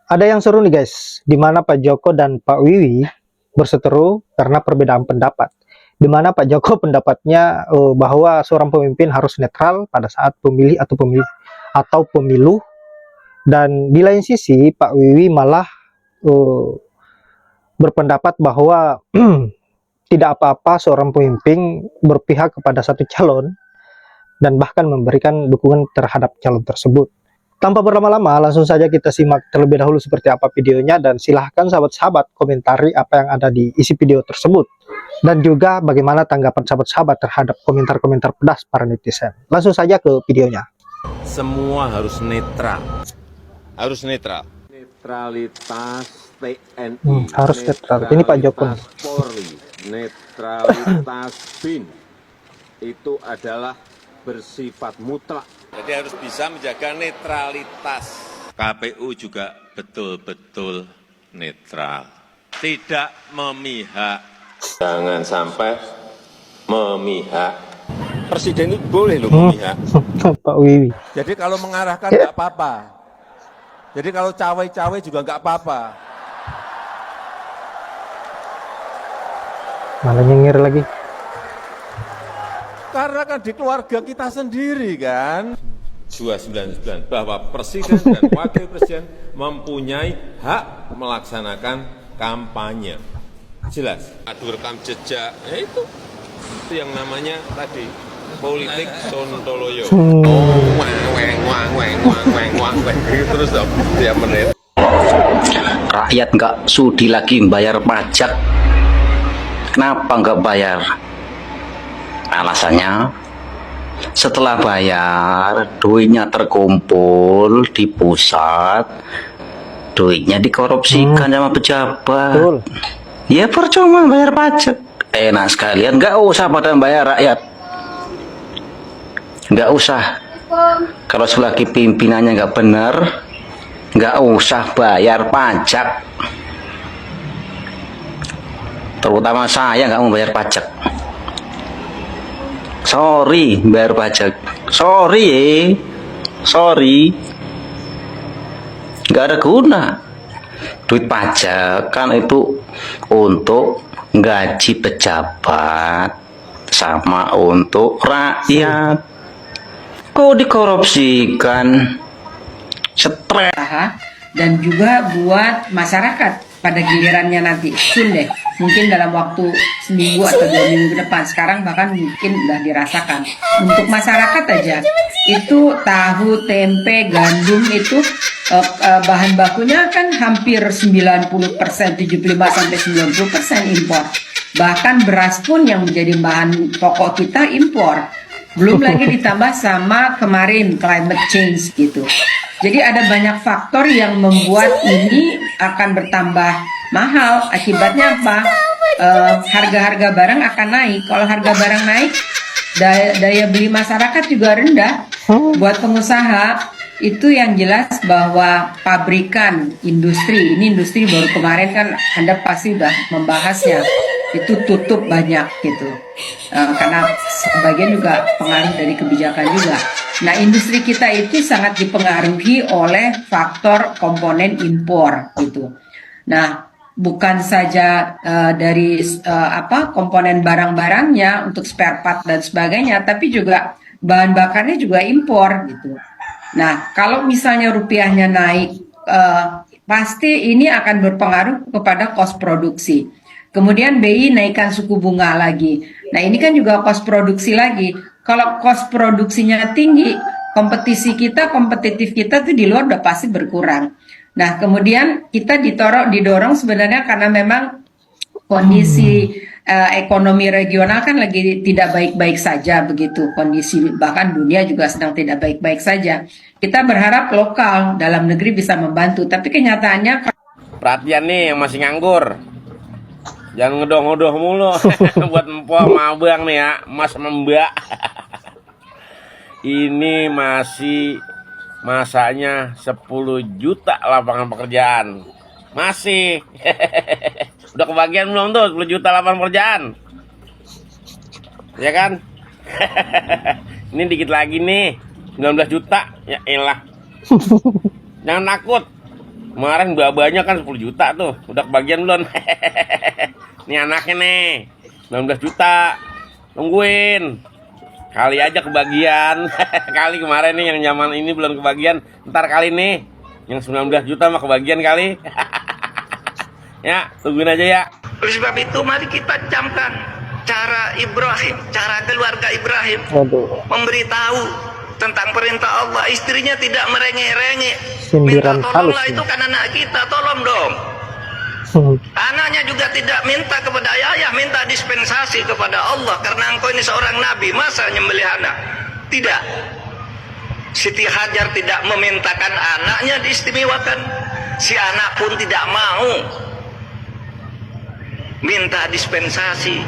Ada yang seru nih guys, di mana Pak Joko dan Pak Wiwi berseteru karena perbedaan pendapat. Di mana Pak Joko pendapatnya bahwa seorang pemimpin harus netral pada saat pemilih atau pemilu, dan di lain sisi Pak Wiwi malah eh, berpendapat bahwa tidak apa-apa seorang pemimpin berpihak kepada satu calon dan bahkan memberikan dukungan terhadap calon tersebut. Tanpa berlama-lama, langsung saja kita simak terlebih dahulu seperti apa videonya, dan silahkan sahabat-sahabat komentari apa yang ada di isi video tersebut. Dan juga bagaimana tanggapan sahabat-sahabat terhadap komentar-komentar pedas para netizen. Langsung saja ke videonya. Semua harus netral. Harus netral. Netralitas TNI, Harus netral. Ini Pak Joko. netralitas Polri, netralitas BIN itu adalah bersifat mutlak. Jadi harus bisa menjaga netralitas. KPU juga betul-betul netral. Tidak memihak. Jangan sampai memihak. Presiden itu boleh loh memihak. Pak Wiwi. Jadi kalau mengarahkan nggak apa-apa. Jadi kalau cawe-cawe juga nggak apa-apa. Malah nyengir lagi. Karena kan di keluarga kita sendiri kan. 299 bahwa presiden dan wakil presiden mempunyai hak melaksanakan kampanye. Jelas. Adu rekam jejak, ya itu yang namanya tadi politik sontoloyo. Terus dong, tiap menit. Rakyat nggak sudi lagi bayar pajak. Kenapa nggak bayar? Alasannya, setelah bayar, duitnya terkumpul di pusat, duitnya dikorupsikan sama pejabat. Betul. Ya percuma bayar pajak. Enak sekalian, nggak usah pada bayar rakyat. Nggak usah. Kalau selagi pimpinannya nggak benar, nggak usah bayar pajak. Terutama saya nggak mau bayar pajak. Sorry, bayar pajak. Sorry, sorry. Nggak ada guna. Duit pajak kan itu untuk gaji pejabat sama untuk rakyat. Kok dikorupsikan? Stres. Dan juga buat masyarakat pada gilirannya nanti soon deh, mungkin dalam waktu seminggu atau 2 minggu ke depan. Sekarang bahkan mungkin udah dirasakan. Untuk masyarakat aja itu tahu, tempe, gandum itu bahan bakunya kan hampir 90%, 75-90% impor. Bahkan beras pun yang menjadi bahan pokok kita impor. Belum lagi ditambah sama kemarin climate change gitu. Jadi ada banyak faktor yang membuat ini akan bertambah mahal. Akibatnya apa? Harga-harga barang akan naik. Kalau harga barang naik, daya beli masyarakat juga rendah. Buat pengusaha, itu yang jelas bahwa pabrikan, industri, ini industri baru kemarin kan Anda pasti udah membahasnya, itu tutup banyak gitu. Karena sebagian juga pengaruh dari kebijakan juga. Nah, industri kita itu sangat dipengaruhi oleh faktor komponen impor gitu. Nah, bukan saja dari komponen barang-barangnya untuk spare part dan sebagainya, tapi juga bahan bakarnya juga impor gitu. Nah, kalau misalnya rupiahnya naik, pasti ini akan berpengaruh kepada kos produksi. Kemudian BI naikkan suku bunga lagi. Nah, ini kan juga kos produksi lagi. Kalau kos produksinya tinggi, kompetitif kita tuh di luar udah pasti berkurang. Nah, kemudian kita didorong sebenarnya karena memang kondisi ekonomi regional kan lagi tidak baik-baik saja begitu. Kondisi bahkan dunia juga sedang tidak baik-baik saja. Kita berharap lokal dalam negeri bisa membantu, tapi kenyataannya Perhatian nih yang masih nganggur. Jangan ngedoh-ngedoh mulu. Buat empok sama abang nih ya, mas sama mbak. Ini masih masanya 10 juta lapangan pekerjaan. Masih. Udah kebagian belum tuh 10 juta lapangan pekerjaan? Ya kan? Ini dikit lagi nih, 19 juta. Ya elah. Jangan takut. Kemarin babanya kan 10 juta tuh, udah kebagian belum? Nih anaknya nih, 19 juta. Nungguin. Kali aja kebagian. Kali kemarin nih yang nyaman ini belum kebagian. Ntar kali nih, yang 19 juta mah kebagian kali. Ya, tungguin aja ya. Oleh sebab itu mari kita camkan cara Ibrahim, cara keluarga Ibrahim memberitahu tentang perintah Allah. Istrinya tidak merengek-rengek, minta Sindiran tolonglah, halus itu kan anak kita, tolong dong. Anaknya juga tidak minta kepada ayah, minta dispensasi kepada Allah, karena engkau ini seorang nabi, masa nyembelih anak? Tidak. Siti Hajar tidak memintakan anaknya diistimewakan, si anak pun tidak mau minta dispensasi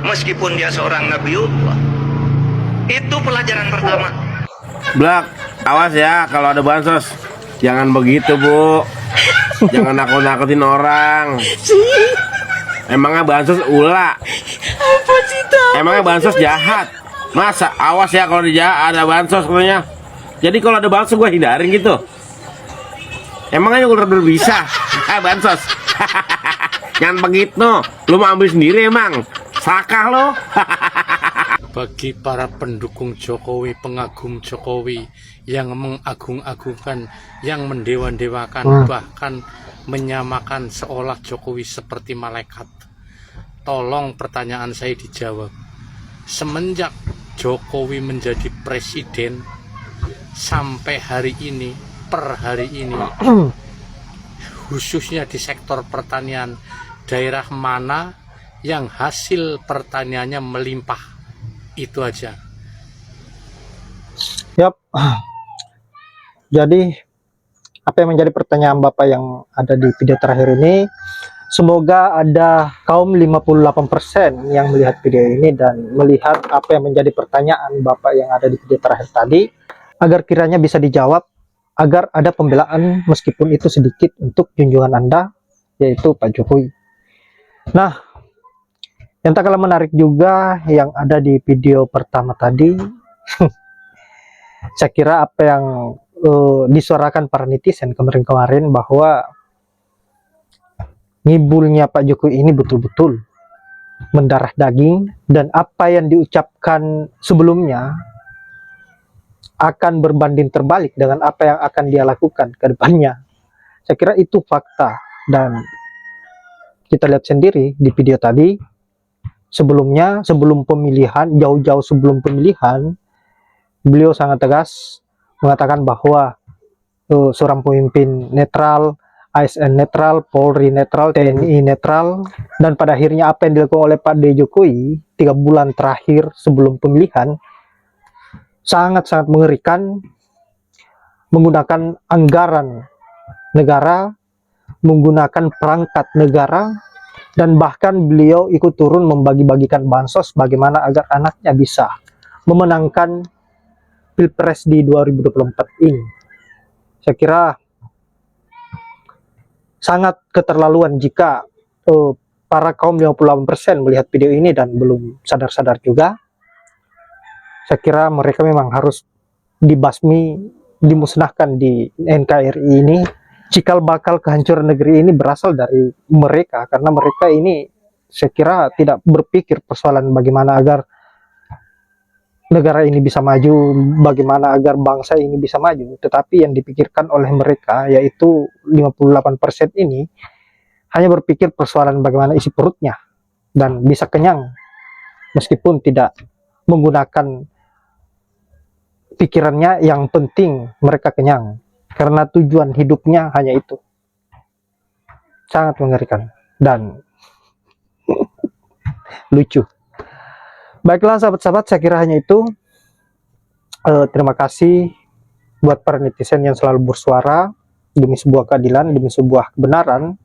meskipun dia seorang nabiullah. Itu pelajaran pertama. Blak, awas ya kalau ada bansos. Jangan begitu, Bu. Jangan nakut-nakutin orang. Emangnya bansos ula? Emangnya bansos jahat? Masa? Awas ya kalau ada bansos katanya. Jadi kalau ada bansos gue hindarin gitu. Emangnya ular berbisa? Bansos. Jangan begitu. Lu mau ambil sendiri emang? Sakah lo. Bagi para pendukung Jokowi, pengagum Jokowi yang mengagung-agungkan, yang mendewa-dewakan, bahkan menyamakan seolah Jokowi seperti malaikat. Tolong pertanyaan saya dijawab. Semenjak Jokowi menjadi presiden sampai hari ini, per hari ini, khususnya di sektor pertanian, daerah mana yang hasil pertaniannya melimpah? Itu aja. Yap. Jadi apa yang menjadi pertanyaan Bapak yang ada di video terakhir ini, semoga ada kaum 58% yang melihat video ini dan melihat apa yang menjadi pertanyaan Bapak yang ada di video terakhir tadi, agar kiranya bisa dijawab, agar ada pembelaan meskipun itu sedikit untuk junjungan Anda, yaitu Pak Jokowi. Nah, yang tak kalah menarik juga yang ada di video pertama tadi, saya kira apa yang disuarakan para netizen kemarin-kemarin bahwa ngibulnya Pak Jokowi ini betul-betul mendarah daging, dan apa yang diucapkan sebelumnya akan berbanding terbalik dengan apa yang akan dia lakukan ke depannya. Saya kira itu fakta, dan kita lihat sendiri di video tadi. Sebelumnya, sebelum pemilihan, jauh-jauh sebelum pemilihan, beliau sangat tegas mengatakan bahwa seorang pemimpin netral, ASN netral, Polri netral, TNI netral, dan pada akhirnya apa yang dilakukan oleh Pak Jokowi 3 bulan terakhir sebelum pemilihan sangat-sangat mengerikan, menggunakan anggaran negara, menggunakan perangkat negara, dan bahkan beliau ikut turun membagi-bagikan bansos bagaimana agar anaknya bisa memenangkan Pilpres di 2024 ini. Saya kira sangat keterlaluan jika para kaum 58% melihat video ini dan belum sadar-sadar juga. Saya kira mereka memang harus dibasmi, dimusnahkan di NKRI ini. Cikal bakal kehancuran negeri ini berasal dari mereka, karena mereka ini saya kira tidak berpikir persoalan bagaimana agar negara ini bisa maju, bagaimana agar bangsa ini bisa maju, tetapi yang dipikirkan oleh mereka, yaitu 58% ini, hanya berpikir persoalan bagaimana isi perutnya dan bisa kenyang meskipun tidak menggunakan pikirannya. Yang penting mereka kenyang, karena tujuan hidupnya hanya itu. Sangat mengerikan dan lucu. Baiklah sahabat-sahabat, saya kira hanya itu. Terima kasih buat para netizen yang selalu bersuara demi sebuah keadilan, demi sebuah kebenaran,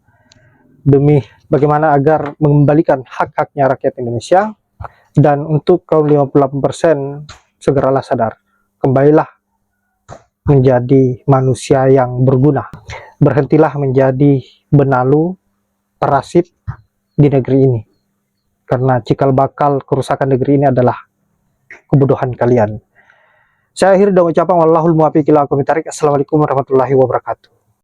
demi bagaimana agar mengembalikan hak-haknya rakyat Indonesia. Dan untuk kaum 58%, segeralah sadar, kembalilah menjadi manusia yang berguna. Berhentilah menjadi benalu, parasit di negeri ini. Karena cikal bakal kerusakan negeri ini adalah kebodohan kalian. Saya akhiri dengan ucapan wallahul muwaffiq ila aqwamit thoriq. Assalamualaikum warahmatullahi wabarakatuh.